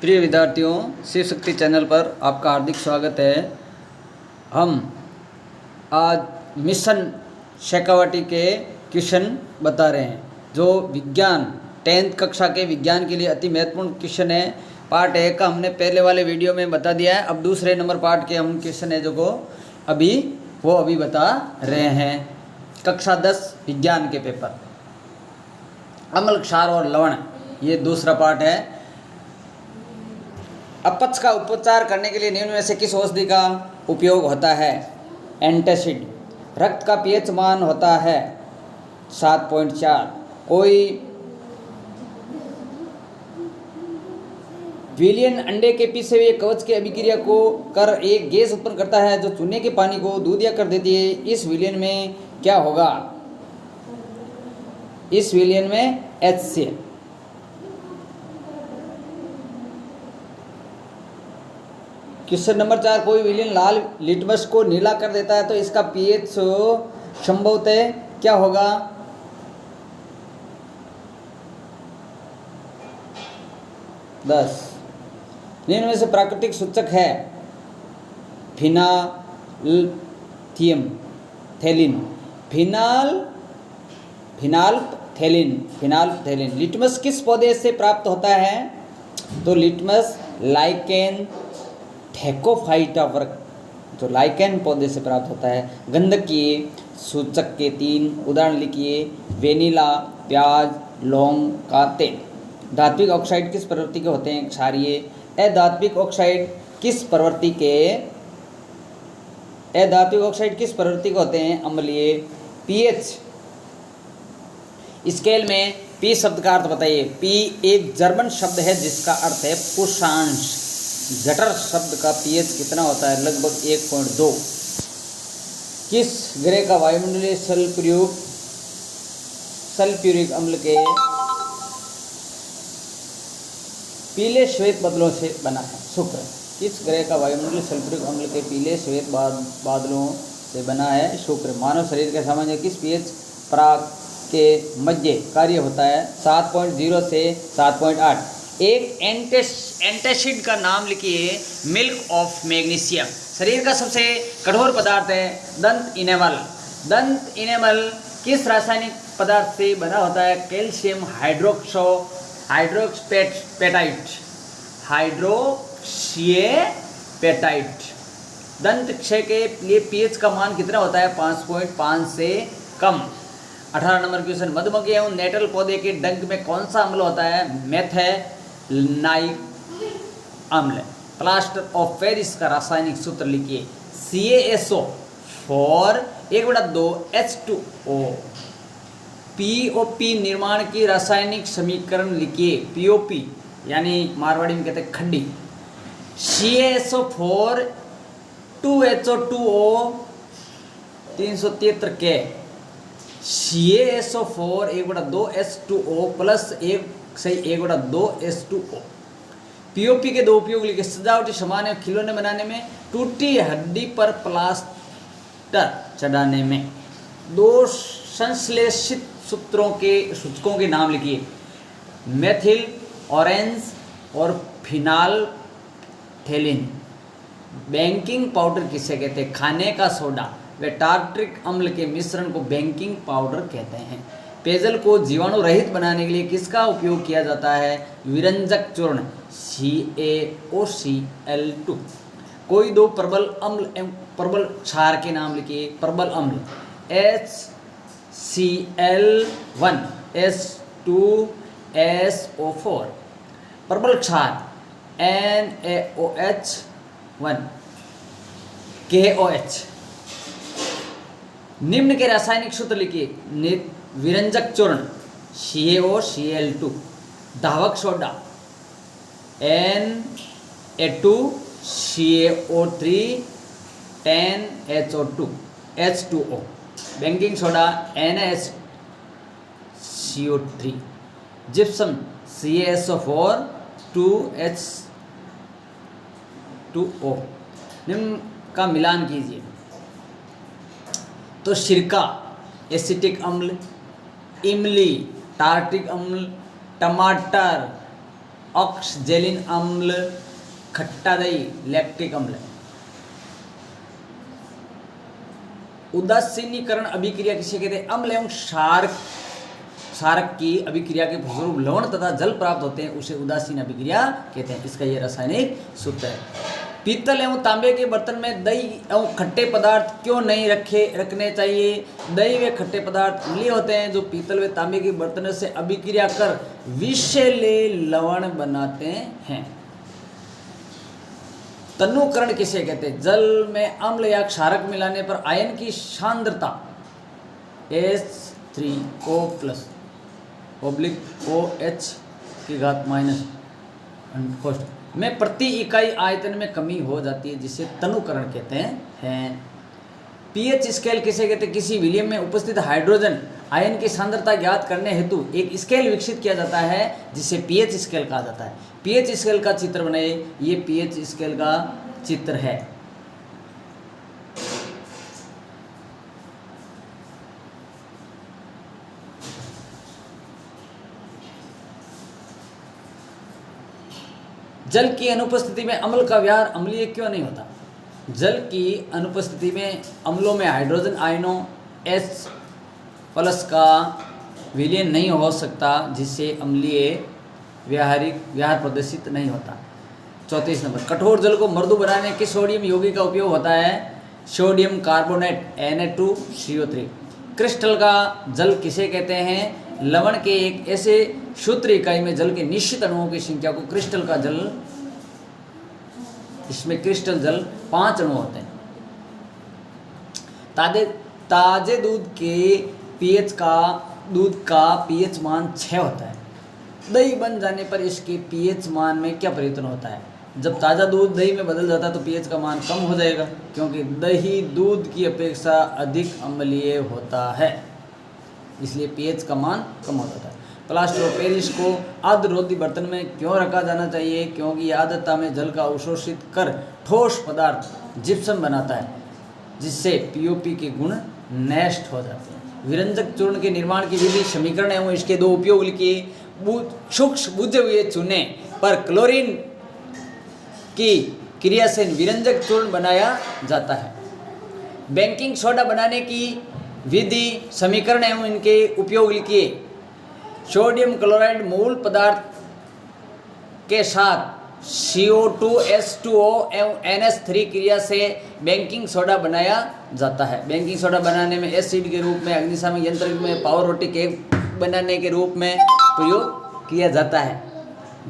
प्रिय विद्यार्थियों, शिव शक्ति चैनल पर आपका हार्दिक स्वागत है। हम आज मिशन शेखावटी के क्वेश्चन बता रहे हैं जो विज्ञान 10th कक्षा के विज्ञान के लिए अति महत्वपूर्ण क्वेश्चन है। पार्ट 1 का हमने पहले वाले वीडियो में बता दिया है। अब दूसरे नंबर पार्ट के हम क्वेश्चन है जो को अभी बता रहे हैं। कक्षा 10 विज्ञान के पेपर अम्ल, क्षार और लवण, ये दूसरा पार्ट है। अपच का उपचार करने के लिए निम्न में से किस औषधि का उपयोग होता है? एंटासिड। रक्त का पीएच मान होता है 7.4। कोई विलियन अंडे के पीसे हुए कवच की अभिक्रिया को कर एक गैस उत्पन्न करता है जो चूने के पानी को दूधिया कर देती है। इस विलियन में क्या होगा? इस विलियन में HCl। क्वेश्चन नंबर 4, कोई विलियन लाल लिटमस को नीला कर देता है तो इसका पीएच संभवतः क्या होगा? दस। निम्न में से प्राकृतिक सूचक है फिनालथीन। फिनालथैलीन। लिटमस किस पौधे से प्राप्त होता है? तो लिटमस लाइकेन थैकोफाइटा वर्ग, जो लाइकेन पौधे से प्राप्त होता है। गंधकीय सूचक के 3 उदाहरण लिखिए। वेनिला, प्याज, लौंग का तेल। धात्विक ऑक्साइड किस प्रवृत्ति के होते हैं? क्षारीय। अधात्विक ऑक्साइड किस प्रवृत्ति के होते हैं? अम्लीय। पीएच स्केल में पी शब्द का अर्थ बताइए। पी एक जर्मन शब्द है जिसका अर्थ है पुरुषांश। जटर शब्द का पीएच कितना होता है? लगभग 1.2। किस ग्रह का वायुमंडलीय सल्फ्यूरिक अम्ल के पीले श्वेत बादलों से बना है? शुक्र। किस ग्रह का वायुमंडलीय सल्फ्यूरिक अम्ल के पीले श्वेत बादलों से बना है? शुक्र। मानव शरीर के सामान्य किस पीएच पराग के मध्य कार्य होता है? 7.0 से 7.8। एक एंटासिड का नाम लिखिए। Milk of magnesium. शरीर का सबसे कठोर पदार्थ है दंत इनेमल। दंत इनेमल किस रासायनिक पदार्थ से बना होता है? कैल्शियम हाइड्रोक्सीपेटाइट। दंत क्षय के लिए पीएच का मान कितना होता है? 5.5 से कम। 18 नंबर क्वेश्चन, मधुमक्खी एवं नेटल पौधे के डंक में कौन सा अम्ल होता है? मेथेनाइक अम्ल। प्लास्टर ऑफ पेरिस का रासायनिक सूत्र लिखिए। CaSO4 1/2 H2O। POP निर्माण की रासायनिक समीकरण लिखिए। POP यानी मारवाड़ी में कहते हैं खड्डी। CaSO4 2HO2O 373 K। CaSO4 1/2 H2O plus 1/2 H2O। POP के 2 उपयोग लिखे। सजावटी सामान और खिलौने बनाने में, टूटी हड्डी पर प्लास्टर चढ़ाने में। 2 संश्लेषित सूचकों के नाम लिखिए। मेथिल ऑरेंज और फिनालथैलीन। बेकिंग पाउडर किसे कहते हैं? खाने का सोडा व टार्ट्रिक अम्ल के मिश्रण को बेकिंग पाउडर कहते हैं। पेयजल को जीवाणु रहित बनाने के लिए किसका उपयोग किया जाता है? विरंजक चूर्ण CaOCl2। कोई 2 प्रबल अम्ल एवं प्रबल क्षार के नाम लिखिए। प्रबल अम्ल HCl1 H2SO4। प्रबल क्षार NaOH1 KOH। निम्न के रासायनिक सूत्र लिखिए। विरंजक चूर्ण CaOCl2। धावक soda Na2CO3 10HO2 H2O। Baking soda NaCO3। Gypsum CaSO4 2H2O। निम्न का मिलान कीजिए तो सिरका, एसिटिक अम्ल, इमली, टार्ट्रिक अम्ल, टमाटर, ऑक्सजेलिन अम्ल, खट्टा दही लैक्टिक अम्ल। उदासीनीकरण अभिक्रिया किसे कहते हैं? अम्ल एवं क्षारक की अभिक्रिया के फलस्वरूप लवण तथा जल प्राप्त होते हैं, उसे उदासीन अभिक्रिया कहते हैं। इसका यह रासायनिक सूत्र है। पीतल एवं तांबे के बर्तन में दही एवं खट्टे पदार्थ क्यों नहीं रखने चाहिए? दही व खट्टे पदार्थ अम्लीय होते हैं जो पीतल व तांबे के बर्तन से अभिक्रिया कर विषैले लवण बनाते हैं। तनुकरण किसे कहते हैं? जल में अम्ल या क्षारक मिलाने पर आयन की सांद्रता H3O+ OH की घात माइनस में प्रति इकाई आयतन में कमी हो जाती है, जिसे तनुकरण कहते हैं। पीएच स्केल किसे कहते हैं? किसी विलियम में उपस्थित हाइड्रोजन आयन की सांद्रता ज्ञात करने हेतु एक स्केल विकसित किया जाता है, जिसे पीएच स्केल कहा जाता है। पीएच स्केल का चित्र बनाइए। ये पीएच स्केल का चित्र है। जल की अनुपस्थिति में अम्ल का व्यवहार अम्लीय क्यों नहीं होता? जल की अनुपस्थिति में अम्लों में हाइड्रोजन आयनों H+ का विलयन नहीं हो सकता, जिससे अम्लीय व्यवहार प्रदर्शित नहीं होता। 34 नंबर, कठोर जल को मृदु बनाने के सोडियम यौगिक का उपयोग होता है। Sodium carbonate Na2CO3। क्रिस्टल का जल किसे कहते हैं? लवण के एक ऐसे सूत्र इकाई में जल के निश्चित अणुओं की संख्या को क्रिस्टल का जल, इसमें क्रिस्टल जल 5 अणु होते हैं। ताजे दूध का पीएच मान 6 होता है। दही बन जाने पर इसके पीएच मान में क्या परिवर्तन होता है? जब ताज़ा दूध दही में बदल जाता है तो पीएच का मान कम हो जाएगा, क्योंकि दही दूध की अपेक्षा अधिक अम्लीय होता है, इसलिए पीएच का मान कम हो जाता है। प्लास्टर ऑफ पेरिस को आर्द्ररोधी बर्तन में क्यों रखा जाना चाहिए? क्योंकि यह आर्द्रता में जल का अवशोषित कर ठोस पदार्थ जिप्सम बनाता है, जिससे पीओपी के गुण नष्ट हो जाते हैं। विरंजक चूर्ण के निर्माण की विधि समीकरण एवं इसके 2 उपयोग लिखिए। सूक्ष्म बुझे हुए चूने पर क्लोरीन की क्रिया से विरंजक चूर्ण बनाया जाता है। बेकिंग सोडा बनाने की विधि समीकरण एवं इनके उपयोग लिखिए। सोडियम क्लोराइड मूल पदार्थ के साथ CO2H2O एवं NH3 क्रिया से बेकिंग सोडा बनाया जाता है। बेकिंग सोडा बनाने में एसिड के रूप में, अग्निशामक यंत्र में, पावर रोटी केक बनाने के रूप में प्रयोग किया जाता है।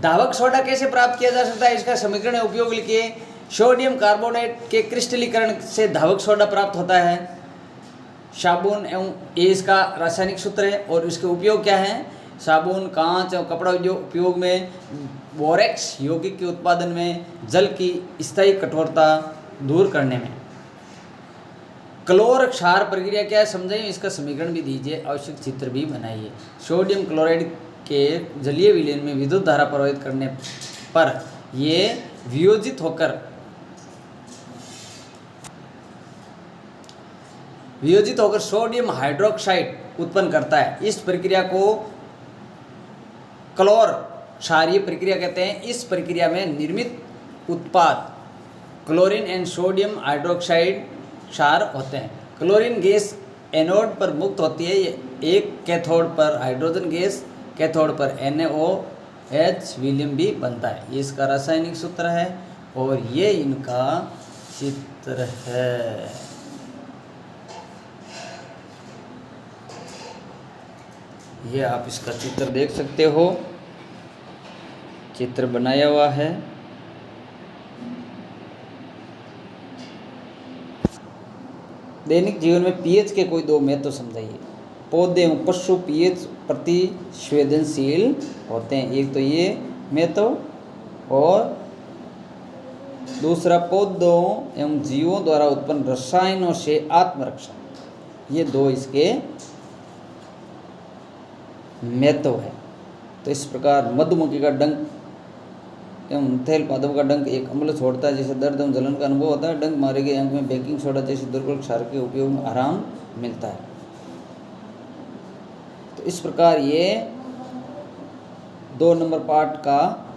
धावक सोडा कैसे प्राप्त किया जा सकता है? इसका समीकरण उपयोग लिखिए। सोडियम कार्बोनेट के क्रिस्टलीकरण से धावक सोडा प्राप्त होता है। साबुन एवं ये इसका रासायनिक सूत्र है और इसके उपयोग क्या हैं? साबुन, कांच और कपड़ा उपयोग में, बोरेक्स यौगिक के उत्पादन में, जल की स्थायी कठोरता दूर करने में। क्लोर क्षार प्रक्रिया क्या है समझाइए, इसका समीकरण भी दीजिए, आवश्यक चित्र भी बनाइए। सोडियम क्लोराइड के जलीय विलयन में विद्युत धारा प्रवाहित करने पर ये वियोजित होकर सोडियम हाइड्रोक्साइड उत्पन्न करता है। इस प्रक्रिया को क्लोर क्षारीय प्रक्रिया कहते हैं। इस प्रक्रिया में निर्मित उत्पाद क्लोरीन एंड सोडियम हाइड्रोक्साइड क्षार होते हैं। क्लोरीन गैस एनोड पर मुक्त होती है। एक कैथोड पर हाइड्रोजन गैस, कैथोड पर NaOH विलियम भी बनता है। ये इसका रासायनिक सूत्र है और ये इनका चित्र है। ये आप इसका चित्र देख सकते हो, चित्र बनाया हुआ है। दैनिक जीवन में पीएच के कोई 2 महत्व समझाइए। पौधे एवं पशु पीएच प्रति संवेदनशील होते हैं, एक तो ये महत्व, और दूसरा पौधों एवं जीवों द्वारा उत्पन्न रसायनों से आत्मरक्षा। ये 2 इसके महत्व है। तो इस प्रकार मधुमक्खी का डंक एवं थैल पादप का डंक एक अम्ल छोड़ता है, जिसे दर्द एवं जलन का अनुभव होता है। डंक मारे गए अंग में बेकिंग सोडा जैसे दुर्बल क्षार के उपयोग में आराम मिलता है। तो इस प्रकार ये 2 नंबर पार्ट का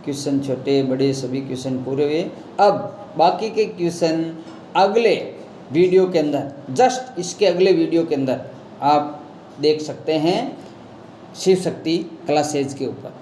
क्वेश्चन छोटे बड़े सभी क्वेश्चन पूरे हुए। अब बाकी के क्वेश्चन अगले वीडियो के अंदर, जस्ट इसके अगले वीडियो के अंदर आप देख सकते हैं शिव शक्ति क्लासेज के ऊपर।